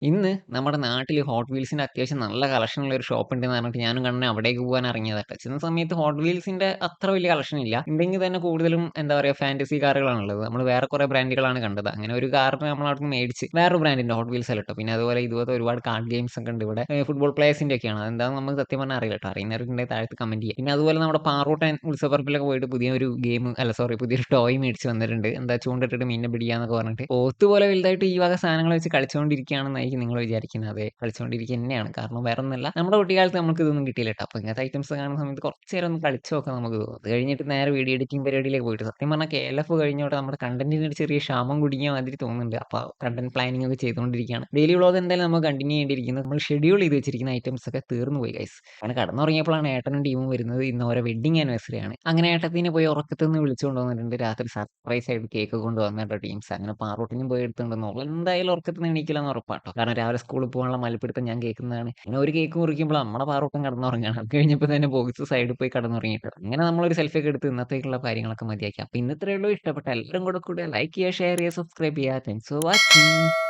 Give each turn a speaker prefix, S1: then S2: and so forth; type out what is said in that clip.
S1: ഇന്ന് നമ്മുടെ നാട്ടില് ഹോട്ട് വീൽസിന്റെ അത്യാവശ്യം നല്ല കളക്ഷനുള്ള ഒരു ഷോപ്പ് ഉണ്ടെന്ന് പറഞ്ഞിട്ട് ഞാനും കണ്ണനും അവിടേക്ക് പോകാൻ ഇറങ്ങിയതാട്ടോ. ചെന്ന സമയത്ത് ഹോട്ട് വീൽസിന്റെ അത്ര വലിയ കളക്ഷൻ ഇല്ല. ഉണ്ടെങ്കിൽ തന്നെ കൂടുതലും എന്താ പറയാ ഫാന്റസി കാറുകളാണുള്ളത്. നമ്മൾ വേറെ കുറെ ബ്രാൻഡുകളാണ് കണ്ടത്. അങ്ങനെ ഒരു കാറിന് നമ്മൾ അവിടുന്ന് മേടിച്ച് വേറൊരു ബ്രാൻഡിന്റെ ഹോട്ട് വീൽസ് അല്ല ട്ടോ. പിന്നെ അതുപോലെ ഇതുപോലത്തെ ഒരുപാട് കാർഡ് ഗെയിംസ് ഒക്കെ ഉണ്ട് ഇവിടെ. ഫുട്ബോൾ പ്ലേയേഴ്സിന്റെ ഒക്കെയാണ്. അതെന്താണെന്ന് നമുക്ക് സത്യം പറഞ്ഞാൽ അറിയില്ല ട്ടോ. അറിയുന്നവരുണ്ടെങ്കിൽ താഴത്ത് കമന്റ് ചെയ്യാം. പിന്നെ അതുപോലെ നമ്മുടെ പാറൂട്ടൻ ഉത്സവപ്പറമ്പിലൊക്കെ പോയിട്ട് പുതിയൊരു ഗെയിം അല്ല സോറി പുതിയൊരു ടോയ് മേടിച്ച് വന്നിട്ടുണ്ട്. എന്താ ചൂണ്ടിട്ടിട്ട് മീനിനെ പിടിക്കാന്നൊക്കെ പറഞ്ഞിട്ട്. പോത്ത് പോലെ വലുതായിട്ട് ഈ വക സാധനങ്ങൾ വെച്ച് കളിച്ചുകൊണ്ടിരിക്കുകയാണെന്നായിരിക്കും നിങ്ങൾ വിചാരിക്കുന്നത്. അതെ കളിച്ചുകൊണ്ടിരിക്കുക തന്നെയാണ്. കാരണം വേറെ ഒന്നല്ല. നമ്മുടെ കുട്ടിക്കാലത്ത് നമുക്ക് ഇതൊന്നും കിട്ടിയില്ല ട്ടോ. അപ്പൊ ഇങ്ങനത്തെ ഐറ്റംസ് കാണുന്ന സമയത്ത് കുറച്ച് നേരം ഒന്ന് കളിച്ച് നോക്കാൻ നമുക്ക് തോന്നും. അത് കഴിഞ്ഞിട്ട് നേരെ വീഡിയോ എഡിറ്റിംഗ് പരിപാടിയിലേക്ക് പോയിട്ട് സത്യം പറഞ്ഞാൽ KLF കഴിഞ്ഞോട്ടെ നമ്മുടെ കണ്ടന്റിന് ഒരു ചെറിയ ക്ഷാമം കുടുങ്ങിയ മാതിരി തോന്നുന്നുണ്ട്. അപ്പൊ കണ്ടന്റ് പ്ലാനിംഗ് ഒക്കെ ചെയ്തുകൊണ്ടിരിക്കുകയാണ്. ഡെയിലി വ്ളോഗ് എന്തായാലും നമ്മൾ കണ്ടിന്യൂ ചെയ്യേണ്ടിയിരിക്കുന്നത്. നമ്മൾ ഷെഡ്യൂൾ ചെയ്ത് വെച്ചിരിക്കുന്ന ഐറ്റംസ് ഒക്കെ തീർന്നു പോയി ഗൈസ്. അങ്ങനെ കടന്നുറങ്ങിയപ്പോഴാണ് ഏട്ടനും ടീമും വരുന്നത്. ഇന്ന് ഓരോ വെഡിങ് ആനിവേഴ്സറി ആണ്. അങ്ങനെ ഏട്ടത്തിനെ പോയി ഉറക്കത്തിൽ നിന്ന് വിളിച്ചുകൊണ്ട് വന്നിട്ടുണ്ട്. രാത്രി സർപ്രൈസ് ആയിട്ട് കേക്ക് കൊണ്ടുവന്നിട്ട് ടീംസ്. അങ്ങനെ പാറോട്ടിനും പോയി എടുത്തുകൊണ്ട് ഓൾ എന്തായാലും ഉറക്കത്തിൽ നിന്ന് എണീക്കില്ലെന്ന് ഉറപ്പാട്ടോ. കാരണം രാവിലെ സ്കൂളിൽ പോകാനുള്ള മൽപ്പിടുത്തം ഞാൻ കേൾക്കുന്നതാണ്. പിന്നെ ഒരു കേക്ക് മുറിക്കുമ്പോൾ നമ്മുടെ പാറോട്ടം കടന്നുറങ്ങുകയാണ്. അത് കഴിഞ്ഞപ്പോൾ തന്നെ ബോക്സ് സൈഡിൽ പോയി കടന്നുറങ്ങിയിട്ട്. അങ്ങനെ നമ്മളൊരു സെൽഫി ഒക്കെ എടുത്ത് ഇന്നത്തേക്കുള്ള കാര്യങ്ങളൊക്കെ മതിയാക്കി. അപ്പൊ ഇന്നത്രയേ ഉള്ളൂ. ഇഷ്ടപ്പെട്ട എല്ലാവരും കൂടെ ലൈക്ക് ചെയ്യുക, ഷെയർ ചെയ്യുക, സബ്സ്ക്രൈബ് ചെയ്യുക. Thanks for watching.